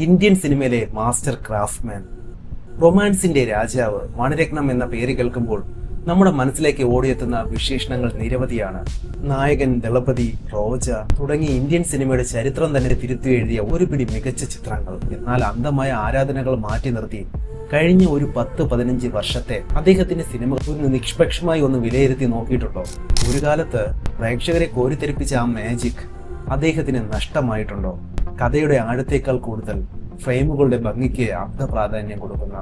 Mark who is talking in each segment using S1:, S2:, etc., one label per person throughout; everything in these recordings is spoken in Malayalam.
S1: ഇന്ത്യൻ സിനിമയിലെ മാസ്റ്റർ ക്രാഫ്റ്റ്മാൻ, റൊമാൻസിന്റെ രാജാവ് മണിരത്നം എന്ന പേര് കേൾക്കുമ്പോൾ നമ്മുടെ മനസ്സിലേക്ക് ഓടിയെത്തുന്ന വിശേഷണങ്ങൾ നിരവധിയാണ്. നായകൻ, ദളപതി, റോജ തുടങ്ങി ഇന്ത്യൻ സിനിമയുടെ ചരിത്രം തന്നെ തിരുത്തി എഴുതിയ ഒരു പിടി മികച്ച ചിത്രങ്ങൾ. എന്നാൽ അന്ധമായ ആരാധനകൾ മാറ്റി നിർത്തി കഴിഞ്ഞ ഒരു 10-15 വർഷത്തെ അദ്ദേഹത്തിന്റെ സിനിമ ഒന്ന് നിഷ്പക്ഷമായി ഒന്ന് വിലയിരുത്തി നോക്കിയിട്ടുണ്ടോ? ഒരു കാലത്ത് പ്രേക്ഷകരെ കോരിത്തെരിപ്പിച്ച ആ മാജിക് അദ്ദേഹത്തിന് നഷ്ടമായിട്ടുണ്ടോ? കഥയുടെ ആഴത്തേക്കാൾ കൂടുതൽ ഫ്രെയിമുകളുടെ ഭംഗിക്ക് അമിത പ്രാധാന്യം കൊടുക്കുന്ന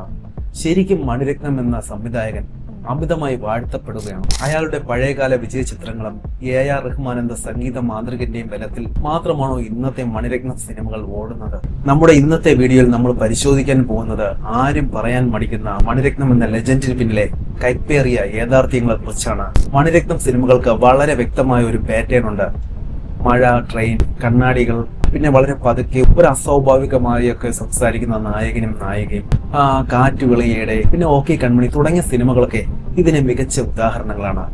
S1: ശരിക്കും മണിരത്നം എന്ന സംവിധായകൻ അമിതമായി വാഴ്ത്തപ്പെടുകയാണ്. അയാളുടെ പഴയകാല വിജയ ചിത്രങ്ങളും AR റഹ്മാൻ എന്ന സംഗീത മാന്ത്രികന്റെയും ബലത്തിൽ മാത്രമാണോ ഇന്നത്തെ മണിരത്നം സിനിമകൾ ഓടുന്നത്? നമ്മുടെ ഇന്നത്തെ വീഡിയോയിൽ നമ്മൾ പരിശോധിക്കാൻ പോകുന്നത് ആരും പറയാൻ മടിക്കുന്ന മണിരത്നം എന്ന ലെജൻഡിന് പിന്നിലെ കൈപ്പേറിയ യാഥാർത്ഥ്യങ്ങളെ കുറിച്ചാണ്. മണിരത്നം സിനിമകൾക്ക് വളരെ വ്യക്തമായ ഒരു പാറ്റേൺ ഉണ്ട്. മഴ, ട്രെയിൻ, കണ്ണാടികൾ, പിന്നെ വളരെ പതുക്കെ ഒരു അസ്വാഭാവികമായൊക്കെ സംസാരിക്കുന്ന നായകനും നായികയും, കാറ്റുവിളയുടെ, പിന്നെ ഓക്കെ കൺമണി തുടങ്ങിയ സിനിമകളൊക്കെ ഇതിന് മികച്ച ഉദാഹരണങ്ങളാണ്.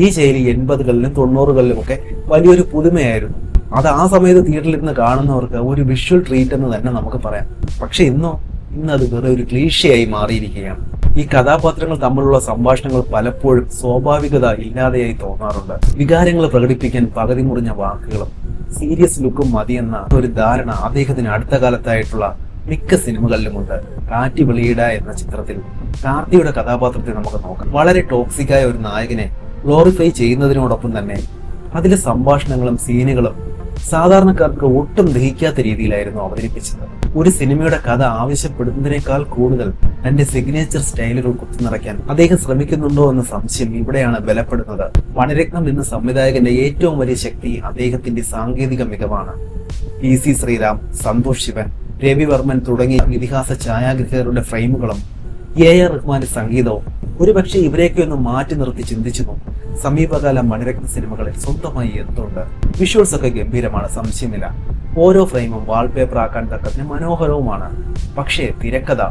S1: ഈ ശൈലി 80കളിലും 90കളിലും ഒക്കെ വലിയൊരു പുതുമയായിരുന്നു. അത് ആ സമയത്ത് തിയേറ്ററിലിരുന്ന് കാണുന്നവർക്ക് ഒരു വിഷ്വൽ ട്രീറ്റ് എന്ന് തന്നെ നമുക്ക് പറയാം. പക്ഷെ ഇന്ന് അത് വെറുതെ ഒരു ക്ലീഷയായി മാറിയിരിക്കുകയാണ്. ഈ കഥാപാത്രങ്ങൾ തമ്മിലുള്ള സംഭാഷണങ്ങൾ പലപ്പോഴും സ്വാഭാവികത ഇല്ലാതെയായി തോന്നാറുണ്ട്. വികാരങ്ങൾ പ്രകടിപ്പിക്കാൻ പകുതി മുറിഞ്ഞ വാക്കുകളും സീരിയസ് ലുക്കും മതിയെന്ന ഒരു ധാരണ അദ്ദേഹത്തിന് അടുത്ത കാലത്തായിട്ടുള്ള മിക്ക സിനിമകളിലുമുണ്ട്. കാറ്റ് വെളിയിട എന്ന ചിത്രത്തിൽ കാർത്തിയുടെ കഥാപാത്രത്തെ നമുക്ക് നോക്കാം. വളരെ ടോക്സിക്കായ ഒരു നായകനെ ഗ്ലോറിഫൈ ചെയ്യുന്നതിനോടൊപ്പം തന്നെ അതിലെ സംഭാഷണങ്ങളും സീനുകളും സാധാരണക്കാർക്ക് ഒട്ടും ദഹിക്കാത്ത രീതിയിലായിരുന്നു അവതരിപ്പിച്ചത്. ഒരു സിനിമയുടെ കഥ ആവശ്യപ്പെടുന്നതിനേക്കാൾ കൂടുതൽ തന്റെ സിഗ്നേച്ചർ സ്റ്റൈലുകൾ കുത്തിനിറയ്ക്കാൻ അദ്ദേഹം ശ്രമിക്കുന്നുണ്ടോ എന്ന സംശയം ഇവിടെയാണ് ബലപ്പെടുന്നത്. മണിരത്നം എന്ന സംവിധായകന്റെ ഏറ്റവും വലിയ ശക്തി അദ്ദേഹത്തിന്റെ സാങ്കേതിക മികവാണ്. PC ശ്രീറാം, സന്തോഷ് ശിവൻ, രവിവർമ്മൻ തുടങ്ങിയ ഇതിഹാസ ഛായാഗ്രഹകരുടെ ഫ്രെയിമുകളും AR റഹ്മാന്റെ സംഗീതവും ഒരുപക്ഷെ ഇവരെയൊക്കെ ഒന്ന് മാറ്റി നിർത്തി ചിന്തിച്ചു നോക്കും. സമീപകാല മണിരത്ന സിനിമകളിൽ സ്വന്തമായി എന്തുണ്ട്? വിഷ്വൽസ് ഒക്കെ ഗംഭീരമാണ്, സംശയമില്ല. ഓരോ ഫ്രെയിമും വാൾപേപ്പർ ആക്കാൻ തക്കത്തിന് മനോഹരവുമാണ്. പക്ഷേ തിരക്കഥ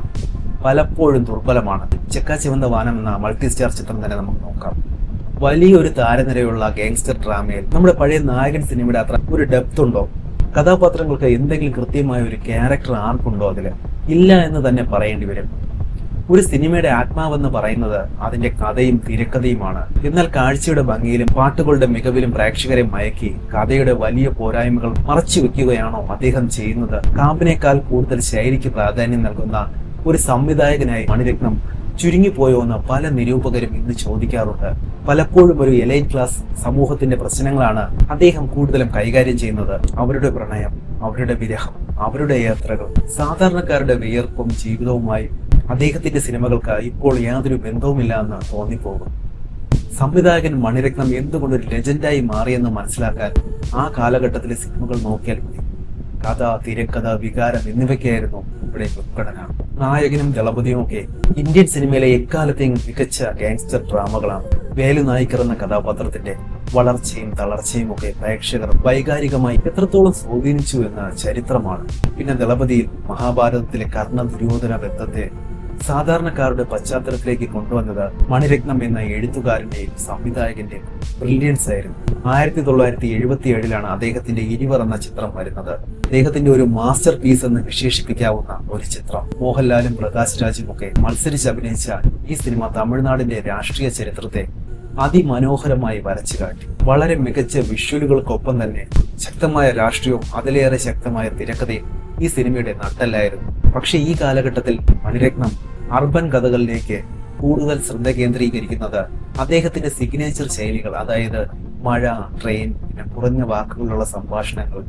S1: പലപ്പോഴും ദുർബലമാണ്. ചെക്കാച്ചിവന്ത വാനം എന്ന മൾട്ടി സ്റ്റാർ ചിത്രം തന്നെ നമുക്ക് നോക്കാം. വലിയൊരു താരനിരയുള്ള ഗാങ്സ്റ്റർ ഡ്രാമയിൽ നമ്മുടെ പഴയ നായകൻ സിനിമയുടെ അത്ര ഒരു ഡെപ്ത് ഉണ്ടോ? കഥാപാത്രങ്ങൾക്ക് എന്തെങ്കിലും കൃത്യമായ ഒരു ക്യാരക്ടർ ആർക്കുണ്ടോ? അതില് ഇല്ല എന്ന് തന്നെ പറയേണ്ടി വരും. ഒരു സിനിമയുടെ ആത്മാവെന്ന് പറയുന്നത് അതിന്റെ കഥയും തിരക്കഥയുമാണ്. എന്നാൽ കാഴ്ചയുടെ ഭംഗിയിലും പാട്ടുകളുടെ മികവിലും പ്രേക്ഷകരെ മയക്കി കഥയുടെ വലിയ പോരായ്മകൾ മറച്ചു വെക്കുകയാണോ അദ്ദേഹം ചെയ്യുന്നത്? കാമ്പിനേക്കാൾ കൂടുതൽ ശൈലിക്ക് പ്രാധാന്യം നൽകുന്ന ഒരു സംവിധായകനായി മണിരത്നം ചുരുങ്ങിപ്പോയോ എന്ന് പല നിരൂപകരും ഇന്ന് ചോദിക്കാറുണ്ട്. പലപ്പോഴും ഒരു എലൈറ്റ് ക്ലാസ് സമൂഹത്തിന്റെ പ്രശ്നങ്ങളാണ് അദ്ദേഹം കൂടുതലും കൈകാര്യം ചെയ്യുന്നത്. അവരുടെ പ്രണയം, അവരുടെ വിരഹം, അവരുടെ യാത്രകൾ, സാധാരണക്കാരുടെ വിയർപ്പും ജീവിതവുമായി അദ്ദേഹത്തിന്റെ സിനിമകൾക്ക് ഇപ്പോൾ യാതൊരു ബന്ധവുമില്ല എന്ന് തോന്നിപ്പോകും. സംവിധായകൻ മണിരത്നം എന്തുകൊണ്ട് ഒരു ലെജൻഡായി മാറിയെന്ന് മനസ്സിലാക്കാൻ ആ കാലഘട്ടത്തിലെ സിനിമകൾ നോക്കിയാൽ മതി. കഥ, തിരക്കഥ, വികാരം എന്നിവയ്ക്കായിരുന്നു ഇവിടെ മുൻഗണന. നായകനും ദളപതിയും ഒക്കെ ഇന്ത്യൻ സിനിമയിലെ എക്കാലത്തെയും മികച്ച ഗാങ്സ്റ്റർ ഡ്രാമകളാണ്. വേലു നായിക്കർ എന്ന കഥാപാത്രത്തിന്റെ വളർച്ചയും തളർച്ചയും ഒക്കെ പ്രേക്ഷകർ വൈകാരികമായി എത്രത്തോളം സ്വാധീനിച്ചു എന്ന ചരിത്രമാണ്. പിന്നെ ദളപതിയിൽ മഹാഭാരതത്തിലെ കർണ ദുര്യോധന ബന്ധത്തെ സാധാരണക്കാരുടെ പശ്ചാത്തലത്തിലേക്ക് കൊണ്ടുവന്നത് മണിരത്നം എന്ന എഴുത്തുകാരന്റെയും സംവിധായകന്റെയും ബ്രില്യൻസ് ആയിരുന്നു. 1977 അദ്ദേഹത്തിന്റെ ഇരുവർ എന്ന ചിത്രം വരുന്നത്. അദ്ദേഹത്തിന്റെ ഒരു മാസ്റ്റർ പീസ് എന്ന് വിശേഷിപ്പിക്കാവുന്ന ഒരു ചിത്രം. മോഹൻലാലും പ്രകാശ് രാജും ഒക്കെ മത്സരിച്ച് അഭിനയിച്ച ഈ സിനിമ തമിഴ്നാടിന്റെ രാഷ്ട്രീയ ചരിത്രത്തെ അതിമനോഹരമായി വരച്ചു കാട്ടി. വളരെ മികച്ച വിഷ്വലുകൾക്കൊപ്പം തന്നെ ശക്തമായ രാഷ്ട്രീയവും അതിലേറെ ശക്തമായ തിരക്കഥയും ഈ സിനിമയുടെ നട്ടെല്ലായിരുന്നു. പക്ഷെ ഈ കാലഘട്ടത്തിൽ മണിരത്നം അർബൻ കഥകളിലേക്ക് കൂടുതൽ ശ്രദ്ധ കേന്ദ്രീകരിക്കുന്നത് അദ്ദേഹത്തിന്റെ സിഗ്നേച്ചർ ശൈലികൾ, അതായത് മഴ, ട്രെയിൻ, പിന്നെ കുറഞ്ഞ വാക്കുകളുള്ള സംഭാഷണങ്ങൾ,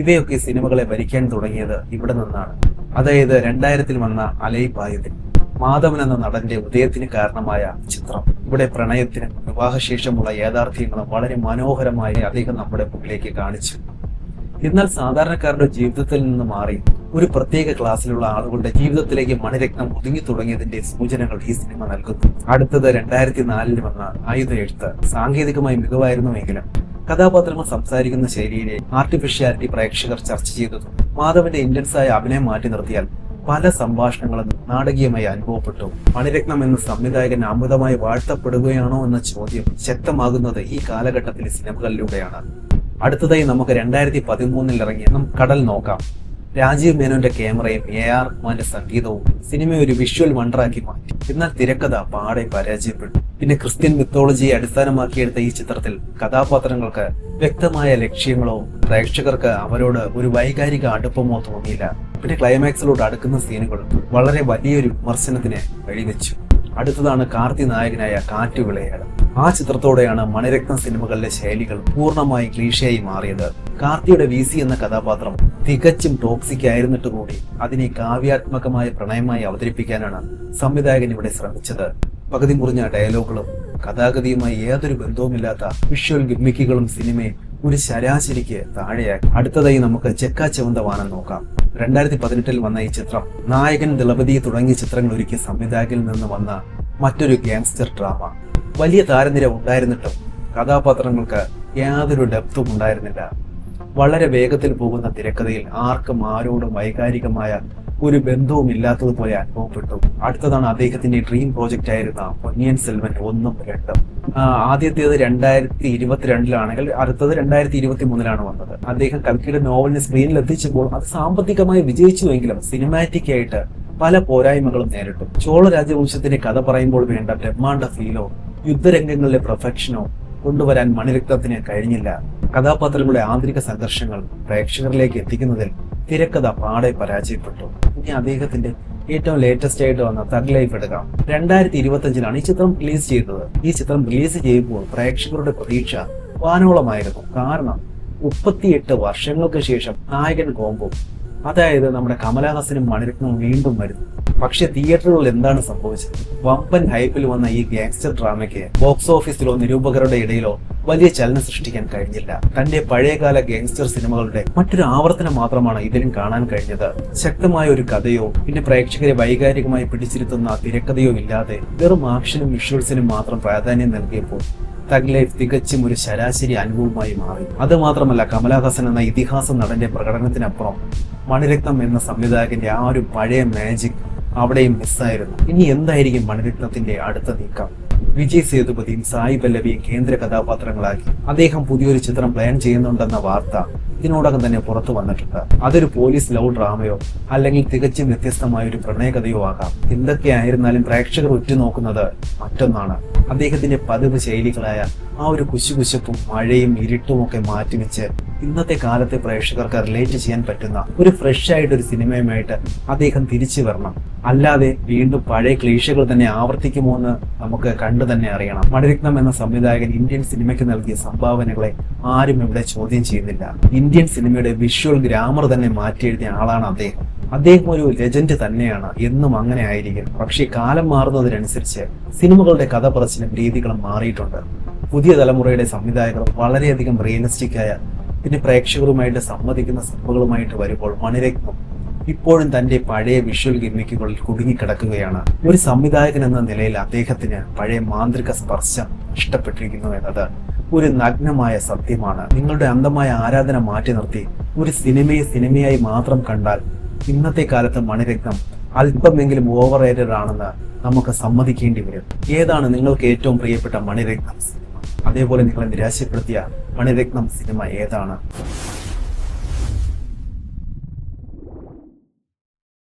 S1: ഇവയൊക്കെ സിനിമകളെ ഭരിക്കാൻ തുടങ്ങിയത് ഇവിടെ നിന്നാണ്. അതായത് 2000 വന്ന അലൈപായുധൻ, മാധവൻ എന്ന നടന്റെ ഉദയത്തിന് കാരണമായ ചിത്രം. ഇവിടെ പ്രണയത്തിനും വിവാഹശേഷമുള്ള യാഥാർത്ഥ്യങ്ങളും വളരെ മനോഹരമായി അദ്ദേഹം നമ്മുടെ മുന്നിലേക്ക് കാണിച്ചു. എന്നാൽ സാധാരണക്കാരുടെ ജീവിതത്തിൽ നിന്ന് മാറി ഒരു പ്രത്യേക ക്ലാസ്സിലുള്ള ആളുകളുടെ ജീവിതത്തിലേക്ക് മണിരത്നം ഒതുങ്ങി തുടങ്ങിയതിന്റെ സൂചനകൾ ഈ സിനിമ നൽകുന്നു. അടുത്തത് 2004 വന്ന ആയുധ എഴുത്ത് സാങ്കേതികമായി മികവായിരുന്നുവെങ്കിലും കഥാപാത്രങ്ങൾ സംസാരിക്കുന്ന ശൈലിയിലെ ആർട്ടിഫിഷ്യാലിറ്റി പ്രേക്ഷകർ ചർച്ച ചെയ്തതും മാധവന്റെ ഇന്റൻസായ അഭിനയം മാറ്റി നിർത്തിയാൽ പല സംഭാഷണങ്ങളും നാടകീയമായി അനുഭവപ്പെട്ടു. മണിരത്നം എന്ന സംവിധായകൻ അമിതമായി വാഴ്ത്തപ്പെടുകയാണോ എന്ന ചോദ്യം ശക്തമാകുന്നത് ഈ കാലഘട്ടത്തിലെ സിനിമകളിലൂടെയാണ്. അടുത്തതായി നമുക്ക് 2013 ഇറങ്ങിയ കടൽ നോക്കാം. രാജീവ് മേനോന്റെ ക്യാമറയും AR റഹ്മാന്റെ സംഗീതവും സിനിമയെ ഒരു വിഷ്വൽ വണ്ടറാക്കി മാറ്റി. എന്നാൽ തിരക്കഥ പാടെ പരാജയപ്പെട്ടു. പിന്നെ ക്രിസ്ത്യൻ മിത്തോളജിയെ അടിസ്ഥാനമാക്കിയെടുത്ത ഈ ചിത്രത്തിൽ കഥാപാത്രങ്ങൾക്ക് വ്യക്തമായ ലക്ഷ്യങ്ങളോ പ്രേക്ഷകർക്ക് അവരോട് ഒരു വൈകാരിക അടുപ്പമോ തോന്നിയില്ല. പിന്നെ ക്ലൈമാക്സിലോട്ട് അടുക്കുന്ന സീനുകൾ വളരെ വലിയൊരു വിമർശനത്തിന് വഴിവെച്ചു. അടുത്തതാണ് കാർത്തി നായകനായ കാറ്റുവിളയാട്. ആ ചിത്രത്തോടെയാണ് മണിരത്നം സിനിമകളിലെ ശൈലികൾ പൂർണ്ണമായി ക്ലീഷയായി മാറിയത്. കാർത്തിയുടെ VC എന്ന കഥാപാത്രം തികച്ചും ടോക്സിക് ആയിരുന്നിട്ട് കൂടി അതിനെ കാവ്യാത്മകമായ പ്രണയമായി അവതരിപ്പിക്കാനാണ് സംവിധായകൻ ഇവിടെ ശ്രമിച്ചത്. പകുതി മുറിഞ്ഞ ഡയലോഗുകളും കഥാഗതിയുമായി യാതൊരു ബന്ധവുമില്ലാത്ത വിഷ്വൽ ഗിമ്മിക്കുകളും സിനിമയെ ഒരു ശരാശരിക്ക് താഴെയാക്കി. അടുത്തതായി നമുക്ക് ചെക്ക ചെവന്ത വാനം നോക്കാം. 2018 വന്ന ഈ ചിത്രം നായകൻ ദളപതി തുടങ്ങിയ ചിത്രങ്ങൾ ഒരുക്കിയ സംവിധായകനിൽ നിന്ന് വന്ന മറ്റൊരു ഗ്യാങ്സ്റ്റർ ഡ്രാമ. വലിയ താരനിര ഉണ്ടായിരുന്നിട്ടും കഥാപാത്രങ്ങൾക്ക് യാതൊരു ഡെപ്തും ഉണ്ടായിരുന്നില്ല. വളരെ വേഗത്തിൽ പോകുന്ന തിരക്കഥയിൽ ആർക്കും ആരോടും വൈകാരികമായ ഒരു ബന്ധവും ഇല്ലാത്തതുപോലെ അനുഭവപ്പെട്ടു. അടുത്തതാണ് അദ്ദേഹത്തിന്റെ ഡ്രീം പ്രോജക്റ്റ് ആയിരുന്ന പൊന്നിയിൻ സെൽവൻ 1ഉം 2ഉം. ആദ്യത്തേത് 2022 അടുത്തത് 2023 വന്നത്. അദ്ദേഹം കൽക്കിയുടെ നോവലിനെ സ്ക്രീനിൽ എത്തിച്ചപ്പോൾ അത് സാമ്പത്തികമായി വിജയിച്ചുവെങ്കിലും സിനിമാറ്റിക് ആയിട്ട് പല പോരായ്മകളും നേരിട്ടു. ചോള രാജവംശത്തിന്റെ കഥ പറയുമ്പോൾ വേണ്ട ബ്രഹ്മാണ്ഡ ഫീലോ യുദ്ധരംഗങ്ങളിലെ പെർഫെക്ഷനോ കൊണ്ടുവരാൻ മണിരത്നത്തിന് കഴിഞ്ഞില്ല. കഥാപാത്രങ്ങളുടെ ആന്തരിക സംഘർഷങ്ങൾ പ്രേക്ഷകരിലേക്ക് എത്തിക്കുന്നതിൽ തിരക്കഥ പാടെ പരാജയപ്പെട്ടു. ഇനി അദ്ദേഹത്തിന്റെ ഏറ്റവും ലേറ്റസ്റ്റ് ആയിട്ട് വന്ന തഗ് ലൈഫ് എടുക്കാം. 2025 ഈ ചിത്രം റിലീസ് ചെയ്തത്. ഈ ചിത്രം റിലീസ് ചെയ്യുമ്പോൾ പ്രേക്ഷകരുടെ പ്രതീക്ഷ വാനോളമായിരുന്നു. കാരണം 38 വർഷങ്ങൾക്ക് ശേഷം നായകൻ കോംബോ, അതായത് നമ്മുടെ കമലഹാസനും മണിരത്നവും വീണ്ടും വരുന്നു. പക്ഷെ തിയേറ്ററുകളിൽ എന്താണ് സംഭവിച്ചത്? വമ്പൻ ഹൈപ്പിൽ വന്ന ഈ ഗ്യാങ്സ്റ്റർ ഡ്രാമയ്ക്ക് ബോക്സ് ഓഫീസിലോ നിരൂപകരുടെ ഇടയിലോ വലിയ ചലനം സൃഷ്ടിക്കാൻ കഴിഞ്ഞില്ല. തന്റെ പഴയകാല ഗ്യാങ്സ്റ്റർ സിനിമകളുടെ മറ്റൊരു ആവർത്തനം മാത്രമാണ് ഇതിലും കാണാൻ കഴിഞ്ഞത്. ശക്തമായ ഒരു കഥയോ പിന്നെ പ്രേക്ഷകരെ വൈകാരികമായി പിടിച്ചിരുത്തുന്ന തിരക്കഥയോ ഇല്ലാതെ വെറും ആക്ഷനും വിഷ്വൽസിനും മാത്രം പ്രാധാന്യം നൽകിയപ്പോൾ തഗ് ലൈഫ് തികച്ചും ഒരു ശരാശരി അനുഭവമായി മാറി. അതുമാത്രമല്ല, കമലഹാസൻ എന്ന ഇതിഹാസ നടന്റെ പ്രകടനത്തിനപ്പുറം മണിരത്നം എന്ന സംവിധായകന്റെ ആ ഒരു പഴയ മാജിക് അവിടെയും മിസ്സായിരുന്നു. ഇനി എന്തായിരിക്കും മണിരത്നത്തിന്റെ അടുത്ത നീക്കം? വിജയ് സേതുപതിയും സായി പല്ലവിയും കേന്ദ്ര കഥാപാത്രങ്ങളാക്കി അദ്ദേഹം പുതിയൊരു ചിത്രം പ്ലാൻ ചെയ്യുന്നുണ്ടെന്ന വാർത്ത ഇതിനോടകം തന്നെ പുറത്തു വന്നിട്ടുണ്ട്. അതൊരു പോലീസ് ലവ് ഡ്രാമയോ അല്ലെങ്കിൽ തികച്ചും വ്യത്യസ്തമായ ഒരു പ്രണയകഥയോ ആകാം. എന്തൊക്കെയായിരുന്നാലും പ്രേക്ഷകർ ഉറ്റുനോക്കുന്നത് മറ്റൊന്നാണ്. അദ്ദേഹത്തിന്റെ പതിവ് ശൈലികളായ ആ ഒരു കുശുകുശപ്പും മഴയും ഇരുട്ടും ഒക്കെ മാറ്റിവെച്ച് ഇന്നത്തെ കാലത്തെ പ്രേക്ഷകർക്ക് റിലേറ്റ് ചെയ്യാൻ പറ്റുന്ന ഒരു ഫ്രഷ് ആയിട്ടൊരു സിനിമയുമായിട്ട് അദ്ദേഹം തിരിച്ചു വരണം. അല്ലാതെ വീണ്ടും പഴയ ക്ലീഷകൾ തന്നെ ആവർത്തിക്കുമോ എന്ന് നമുക്ക് കണ്ടു തന്നെ അറിയണം. മണിരത്നം എന്ന സംവിധായകൻ ഇന്ത്യൻ സിനിമയ്ക്ക് നൽകിയ സംഭാവനകളെ ആരും ഇവിടെ ചോദ്യം ചെയ്യുന്നില്ല. ഇന്ത്യൻ സിനിമയുടെ വിഷ്വൽ ഗ്രാമർ തന്നെ മാറ്റിയെഴുതിയ ആളാണ് അദ്ദേഹം. അദ്ദേഹം ഒരു ലെജൻഡ് തന്നെയാണ്, എന്നും അങ്ങനെ ആയിരിക്കും. പക്ഷേ കാലം മാറുന്നതിനനുസരിച്ച് സിനിമകളുടെ കഥ പറച്ചിലും രീതികളും മാറിയിട്ടുണ്ട്. പുതിയ തലമുറയുടെ സംവിധായകർ വളരെയധികം റിയലിസ്റ്റിക് ആയ പിന്നെ പ്രേക്ഷകരുമായിട്ട് സമ്മതിക്കുന്ന സിനിമകളുമായിട്ട് വരുമ്പോൾ മണിരത്നം ഇപ്പോഴും തന്റെ പഴയ വിഷ്വൽ ഗിമ്മിക്കുകളിൽ കുടുങ്ങിക്കിടക്കുകയാണ്. ഒരു സംവിധായകൻ എന്ന നിലയിൽ അദ്ദേഹത്തിന് പഴയ മാന്ത്രിക സ്പർശം നഷ്ടപ്പെട്ടിരിക്കുന്നു എന്നത് ഒരു നഗ്നമായ സത്യമാണ്. നിങ്ങളുടെ അന്ധമായ ആരാധന മാറ്റി നിർത്തി ഒരു സിനിമയായി മാത്രം കണ്ടാൽ ഇന്നത്തെ കാലത്ത് മണിരത്നം അല്പമെങ്കിലും ഓവർ റേറ്റഡ് ആണെന്ന് നമുക്ക് സമ്മതിക്കേണ്ടി വരും. ഏതാണ് നിങ്ങൾക്ക് ഏറ്റവും പ്രിയപ്പെട്ട മണിരത്നം സിനിമ? അതേപോലെ നിങ്ങളെ നിരാശപ്പെടുത്തിയ മണിരത്നം സിനിമ ഏതാണ്?